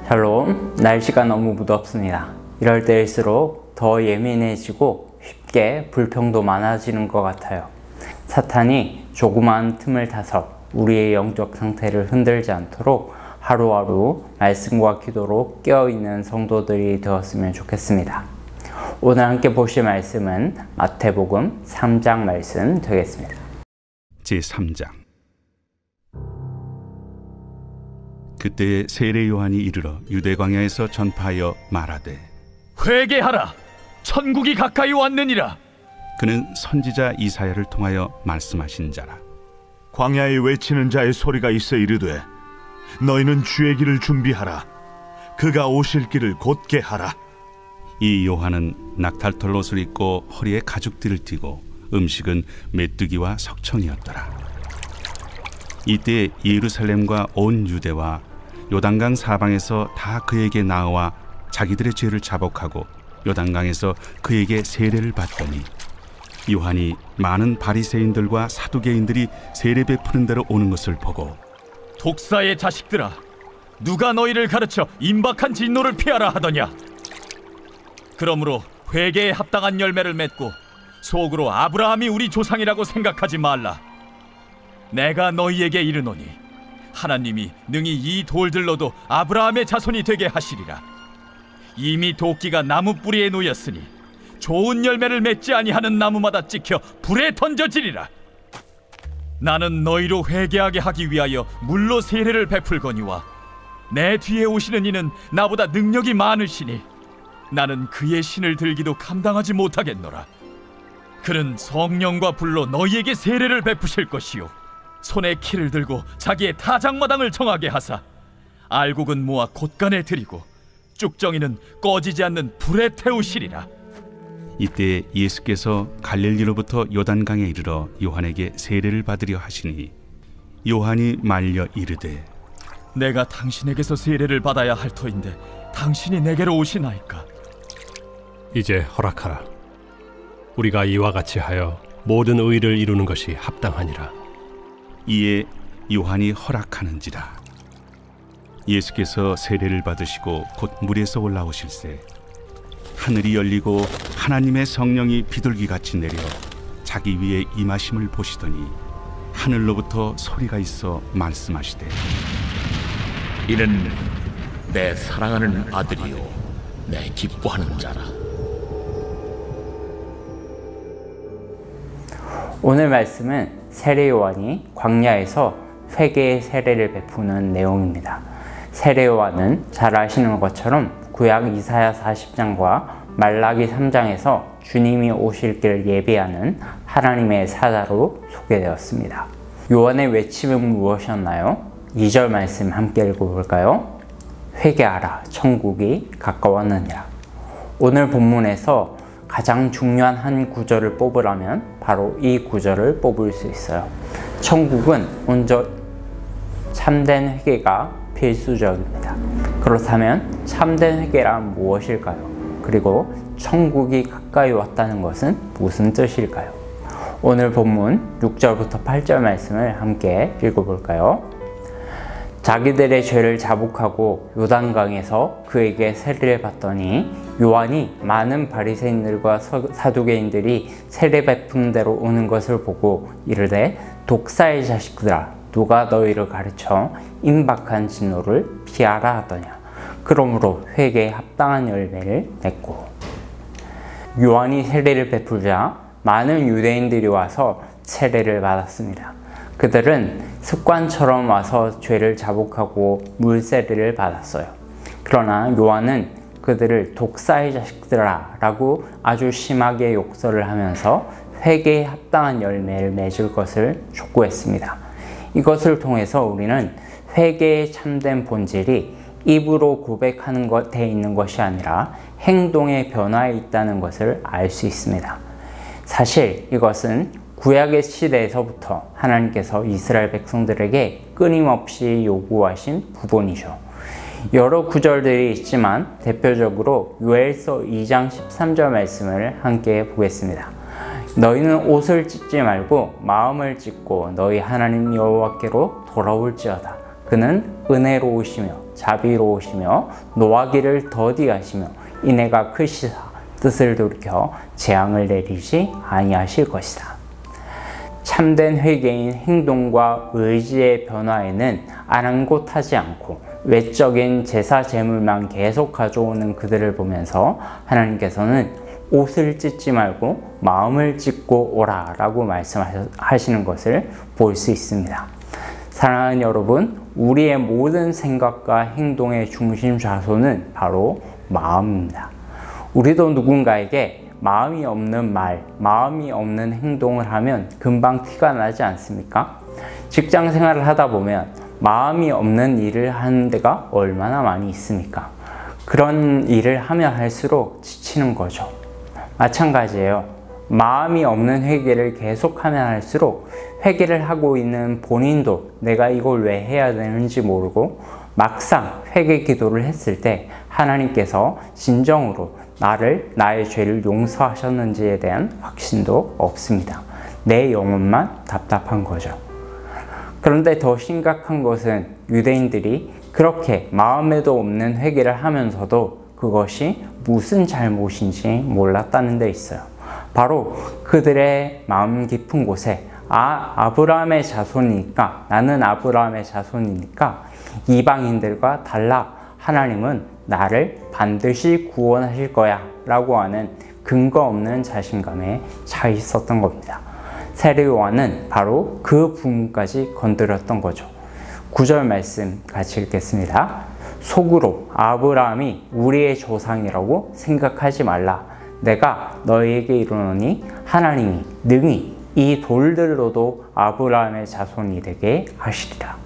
샬롬, 날씨가 너무 무덥습니다. 이럴 때일수록 더 예민해지고 쉽게 불평도 많아지는 것 같아요. 사탄이 조그마한 틈을 타서 우리의 영적 상태를 흔들지 않도록 하루하루 말씀과 기도로 깨어있는 성도들이 되었으면 좋겠습니다. 오늘 함께 보실 말씀은 마태복음 3장 말씀 되겠습니다. 제3장. 그때에 세례 요한이 이르러 유대 광야에서 전파하여 말하되 회개하라, 천국이 가까이 왔느니라. 그는 선지자 이사야를 통하여 말씀하신 자라. 광야에 외치는 자의 소리가 있어 이르되 너희는 주의 길을 준비하라, 그가 오실 길을 곧게 하라. 이 요한은 낙탈털 옷을 입고 허리에 가죽띠를 띠고 음식은 메뚜기와 석청이었더라. 이때 예루살렘과 온 유대와 요단강 사방에서 다 그에게 나와 자기들의 죄를 자복하고 요단강에서 그에게 세례를 받더니 요한이 많은 바리새인들과 사두개인들이 세례 베푸는 데로 오는 것을 보고 독사의 자식들아, 누가 너희를 가르쳐 임박한 진노를 피하라 하더냐? 그러므로 회개에 합당한 열매를 맺고 속으로 아브라함이 우리 조상이라고 생각하지 말라. 내가 너희에게 이르노니 하나님이 능히 이 돌들로도 아브라함의 자손이 되게 하시리라. 이미 도끼가 나무 뿌리에 놓였으니 좋은 열매를 맺지 아니하는 나무마다 찍혀 불에 던져지리라. 나는 너희로 회개하게 하기 위하여 물로 세례를 베풀거니와 내 뒤에 오시는 이는 나보다 능력이 많으시니 나는 그의 신을 들기도 감당하지 못하겠노라. 그는 성령과 불로 너희에게 세례를 베푸실 것이요 손에 키를 들고 자기의 타작마당을 정하게 하사 알곡은 모아 곳간에 들이고 쭉정이는 꺼지지 않는 불에 태우시리라. 이때 예수께서 갈릴리로부터 요단강에 이르러 요한에게 세례를 받으려 하시니 요한이 말려 이르되 내가 당신에게서 세례를 받아야 할 터인데 당신이 내게로 오시나이까? 이제 허락하라. 우리가 이와 같이 하여 모든 의를 이루는 것이 합당하니라. 이에 요한이 허락하는지라. 예수께서 세례를 받으시고 곧 물에서 올라오실새 하늘이 열리고 하나님의 성령이 비둘기같이 내려 자기 위에 임하심을 보시더니 하늘로부터 소리가 있어 말씀하시되 이는 내 사랑하는 아들이요 내 기뻐하는 자라. 오늘 말씀은 세례 요한이 광야에서 회개의 세례를 베푸는 내용입니다. 세례 요한은 잘 아시는 것처럼 구약 이사야 40장과 말라기 3장에서 주님이 오실 길을 예비하는 하나님의 사자로 소개되었습니다. 요한의 외침은 무엇이었나요? 2절 말씀 함께 읽어볼까요? 회개하라, 천국이 가까웠느니라. 오늘 본문에서 가장 중요한 한 구절을 뽑으라면 바로 이 구절을 뽑을 수 있어요. 천국은 온전 참된 회개가 필수적입니다. 그렇다면 참된 회개란 무엇일까요? 그리고 천국이 가까이 왔다는 것은 무슨 뜻일까요? 오늘 본문 6절부터 8절 말씀을 함께 읽어볼까요? 자기들의 죄를 자복하고 요단강에서 그에게 세례를 받더니 요한이 많은 바리새인들과 사두개인들이 세례 베푸는 대로 오는 것을 보고 이르되 독사의 자식들아, 누가 너희를 가르쳐 임박한 진노를 피하라 하더냐. 그러므로 회개에 합당한 열매를 맺고. 요한이 세례를 베풀자 많은 유대인들이 와서 세례를 받았습니다. 그들은 습관처럼 와서 죄를 자복하고 물세례를 받았어요. 그러나 요한은 그들을 독사의 자식들아 라고 아주 심하게 욕설을 하면서 회개에 합당한 열매를 맺을 것을 촉구했습니다. 이것을 통해서 우리는 회개의 참된 본질이 입으로 고백하는 것에 있는 것이 아니라 행동의 변화에 있다는 것을 알 수 있습니다. 사실 이것은 구약의 시대에서부터 하나님께서 이스라엘 백성들에게 끊임없이 요구하신 부분이죠. 여러 구절들이 있지만 대표적으로 요엘서 2장 13절 말씀을 함께 보겠습니다. 너희는 옷을 찢지 말고 마음을 찢고 너희 하나님 여호와께로 돌아올지어다. 그는 은혜로우시며 자비로우시며 노하기를 더디하시며 인애가 크시사 뜻을 돌이켜 재앙을 내리지 아니하실 것이다. 참된 회개인 행동과 의지의 변화에는 아랑곳하지 않고 외적인 제사 제물만 계속 가져오는 그들을 보면서 하나님께서는 옷을 찢지 말고 마음을 찢고 오라 라고 말씀하시는 것을 볼 수 있습니다. 사랑하는 여러분, 우리의 모든 생각과 행동의 중심 좌소는 바로 마음입니다. 우리도 누군가에게 마음이 없는 말, 마음이 없는 행동을 하면 금방 티가 나지 않습니까? 직장 생활을 하다 보면 마음이 없는 일을 하는 데가 얼마나 많이 있습니까? 그런 일을 하면 할수록 지치는 거죠. 마찬가지예요. 마음이 없는 회개를 계속하면 할수록 회개를 하고 있는 본인도 내가 이걸 왜 해야 되는지 모르고 막상 회개 기도를 했을 때 하나님께서 진정으로 나의 죄를 용서하셨는지에 대한 확신도 없습니다. 내 영혼만 답답한 거죠. 그런데 더 심각한 것은 유대인들이 그렇게 마음에도 없는 회개를 하면서도 그것이 무슨 잘못인지 몰랐다는 데 있어요. 바로 그들의 마음 깊은 곳에 아브라함의 자손이니까, 나는 아브라함의 자손이니까 이방인들과 달라 하나님은 나를 반드시 구원하실 거야 라고 하는 근거 없는 자신감에 차 있었던 겁니다. 세례 요한은 바로 그 부분까지 건드렸던 거죠. 9절 말씀 같이 읽겠습니다. 속으로 아브라함이 우리의 조상이라고 생각하지 말라. 내가 너희에게 이르노니 하나님이 능히 이 돌들로도 아브라함의 자손이 되게 하시리라.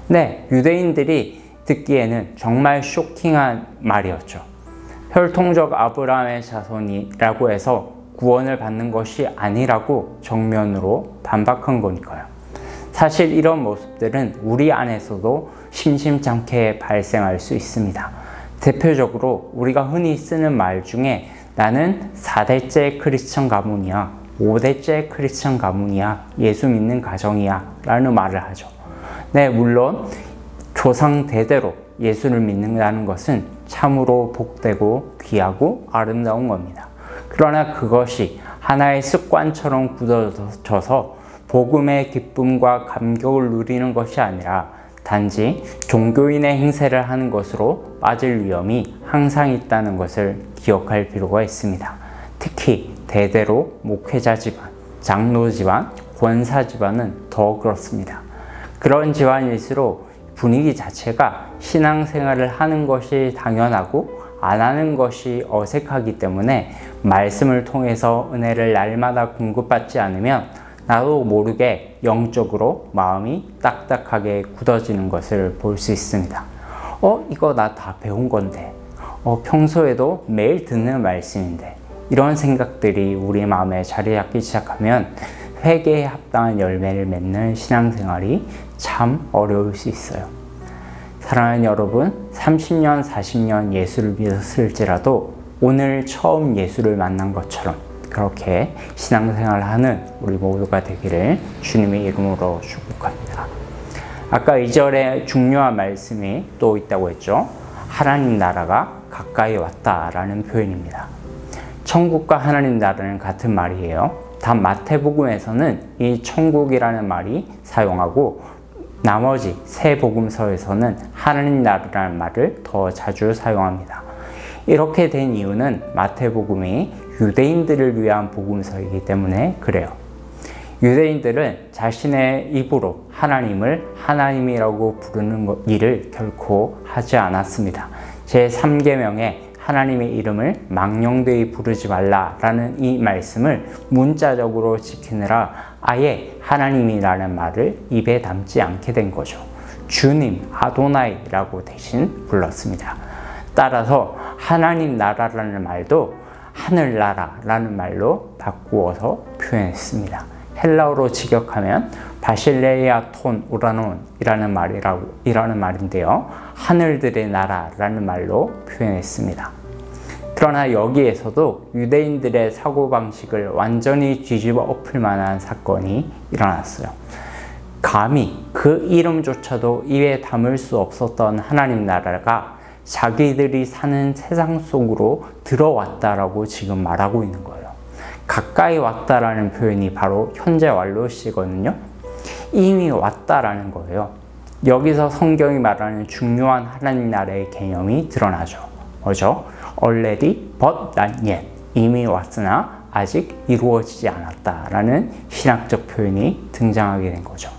네, 유대인들이 듣기에는 정말 쇼킹한 말이었죠. 혈통적 아브라함의 자손이라고 해서 구원을 받는 것이 아니라고 정면으로 반박한 거니까요. 사실 이런 모습들은 우리 안에서도 심심찮게 발생할 수 있습니다. 대표적으로 우리가 흔히 쓰는 말 중에 나는 4대째 크리스천 가문이야, 5대째 크리스천 가문이야, 예수 믿는 가정이야 라는 말을 하죠. 네, 물론 조상 대대로 예수를 믿는다는 것은 참으로 복되고 귀하고 아름다운 겁니다. 그러나 그것이 하나의 습관처럼 굳어져서 복음의 기쁨과 감격을 누리는 것이 아니라 단지 종교인의 행세를 하는 것으로 빠질 위험이 항상 있다는 것을 기억할 필요가 있습니다. 특히 대대로 목회자 집안, 장로 집안, 권사 집안은 더 그렇습니다. 그런 집안일수록 분위기 자체가 신앙생활을 하는 것이 당연하고 안 하는 것이 어색하기 때문에 말씀을 통해서 은혜를 날마다 공급받지 않으면 나도 모르게 영적으로 마음이 딱딱하게 굳어지는 것을 볼 수 있습니다. 이거 나 다 배운 건데, 평소에도 매일 듣는 말씀인데, 이런 생각들이 우리 마음에 자리 잡기 시작하면 회개에 합당한 열매를 맺는 신앙생활이 참 어려울 수 있어요. 사랑하는 여러분, 30년, 40년 예수를 믿었을지라도 오늘 처음 예수를 만난 것처럼 그렇게 신앙생활을 하는 우리 모두가 되기를 주님의 이름으로 축복합니다. 아까 2절에 중요한 말씀이 또 있다고 했죠. 하나님 나라가 가까이 왔다라는 표현입니다. 천국과 하나님 나라는 같은 말이에요. 단 마태복음에서는 이 천국이라는 말이 사용하고 나머지 세 복음서에서는 하나님 나라라는 말을 더 자주 사용합니다. 이렇게 된 이유는 마태복음이 유대인들을 위한 복음서이기 때문에 그래요. 유대인들은 자신의 입으로 하나님을 하나님이라고 부르는 일을 결코 하지 않았습니다. 제3계명에 하나님의 이름을 망령되이 부르지 말라라는 이 말씀을 문자적으로 지키느라 아예 하나님이라는 말을 입에 담지 않게 된 거죠. 주님, 아도나이라고 대신 불렀습니다. 따라서 하나님 나라라는 말도 하늘나라라는 말로 바꾸어서 표현했습니다. 헬라어로 직역하면 바실레이아톤 우라논이라는 말인데요. 하늘들의 나라라는 말로 표현했습니다. 그러나 여기에서도 유대인들의 사고방식을 완전히 뒤집어 엎을 만한 사건이 일어났어요. 감히 그 이름조차도 입에 담을 수 없었던 하나님 나라가 자기들이 사는 세상 속으로 들어왔다라고 지금 말하고 있는 거예요. 가까이 왔다라는 표현이 바로 현재 완료시거든요. 이미 왔다라는 거예요. 여기서 성경이 말하는 중요한 하나님 나라의 개념이 드러나죠. 뭐죠? already but not yet. 이미 왔으나 아직 이루어지지 않았다라는 신학적 표현이 등장하게 된 거죠.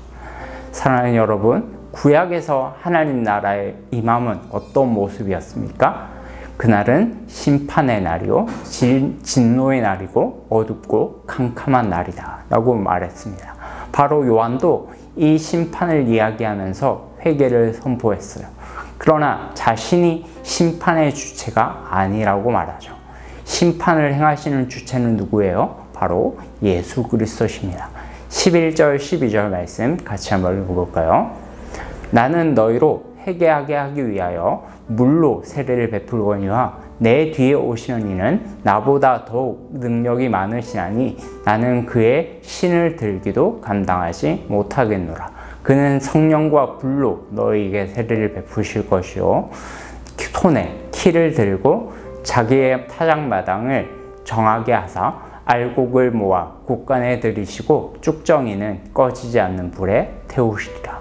사랑하는 여러분, 구약에서 하나님 나라의 임함은 어떤 모습이었습니까? 그날은 심판의 날이요, 진노의 날이고 어둡고 캄캄한 날이다 라고 말했습니다. 바로 요한도 이 심판을 이야기하면서 회개를 선포했어요. 그러나 자신이 심판의 주체가 아니라고 말하죠. 심판을 행하시는 주체는 누구예요? 바로 예수 그리스도십니다. 11절 12절 말씀 같이 한번 읽어볼까요? 나는 너희로 회개하게 하기 위하여 물로 세례를 베풀거니와 내 뒤에 오시는 이는 나보다 더욱 능력이 많으시나니 나는 그의 신을 들기도 감당하지 못하겠노라. 그는 성령과 불로 너희에게 세례를 베푸실 것이요 손에 키를 들고 자기의 타작마당을 정하게 하사 알곡을 모아 곳간에 들이시고 쭉정이는 꺼지지 않는 불에 태우시리라.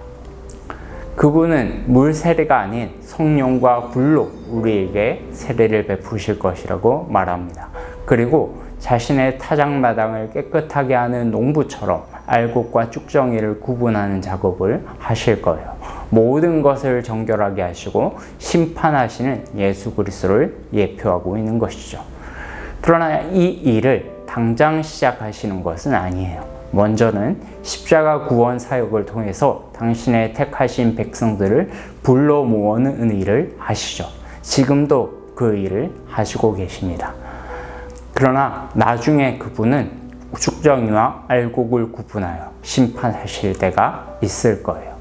그분은 물 세례가 아닌 성령과 불로 우리에게 세례를 베푸실 것이라고 말합니다. 그리고 자신의 타작마당을 깨끗하게 하는 농부처럼 알곡과 쭉정이를 구분하는 작업을 하실 거예요. 모든 것을 정결하게 하시고 심판하시는 예수 그리스도를 예표하고 있는 것이죠. 그러나 이 일을 당장 시작하시는 것은 아니에요. 먼저는 십자가 구원 사역을 통해서 당신의 택하신 백성들을 불러 모으는 일을 하시죠. 지금도 그 일을 하시고 계십니다. 그러나 나중에 그분은 쭉정이와 알곡을 구분하여 심판하실 때가 있을 거예요.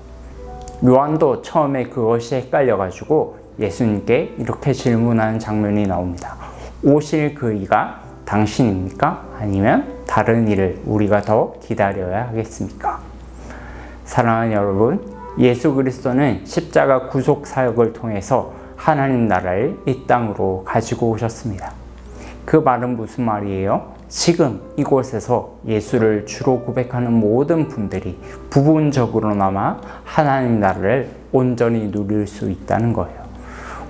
요한도 처음에 그것이 헷갈려가지고 예수님께 이렇게 질문하는 장면이 나옵니다. 오실 그 이가 당신입니까? 아니면 다른 일을 우리가 더 기다려야 하겠습니까? 사랑하는 여러분, 예수 그리스도는 십자가 구속 사역을 통해서 하나님 나라를 이 땅으로 가지고 오셨습니다. 그 말은 무슨 말이에요? 지금 이곳에서 예수를 주로 고백하는 모든 분들이 부분적으로나마 하나님 나라를 온전히 누릴 수 있다는 거예요.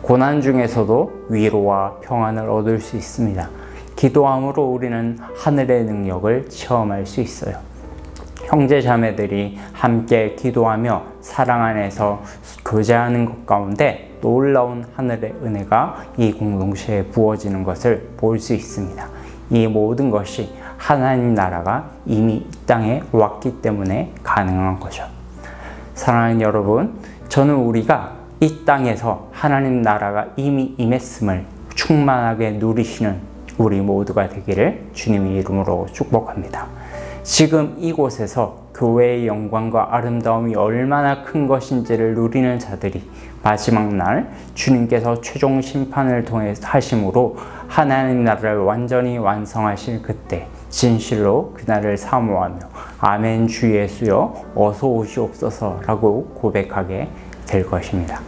고난 중에서도 위로와 평안을 얻을 수 있습니다. 기도함으로 우리는 하늘의 능력을 체험할 수 있어요. 형제 자매들이 함께 기도하며 사랑 안에서 교제하는 것 가운데 놀라운 하늘의 은혜가 이 공동체에 부어지는 것을 볼 수 있습니다. 이 모든 것이 하나님 나라가 이미 이 땅에 왔기 때문에 가능한 거죠. 사랑하는 여러분, 저는 우리가 이 땅에서 하나님 나라가 이미 임했음을 충만하게 누리시는 우리 모두가 되기를 주님의 이름으로 축복합니다. 지금 이곳에서 교회의 영광과 아름다움이 얼마나 큰 것인지를 누리는 자들이 마지막 날 주님께서 최종 심판을 통해 하심으로 하나님 나라를 완전히 완성하실 그때 진실로 그날을 사모하며 아멘 주 예수여 어서 오시옵소서 라고 고백하게 될 것입니다.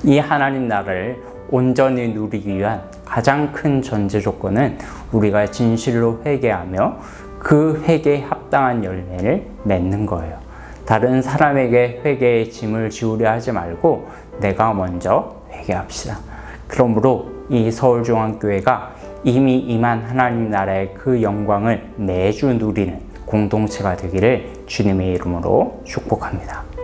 이 하나님 나라를 온전히 누리기 위한 가장 큰 전제 조건은 우리가 진실로 회개하며 그 회개에 합당한 열매를 맺는 거예요. 다른 사람에게 회개의 짐을 지우려 하지 말고 내가 먼저 회개합시다. 그러므로 이 서울중앙교회가 이미 임한 하나님 나라의 그 영광을 매주 누리는 공동체가 되기를 주님의 이름으로 축복합니다.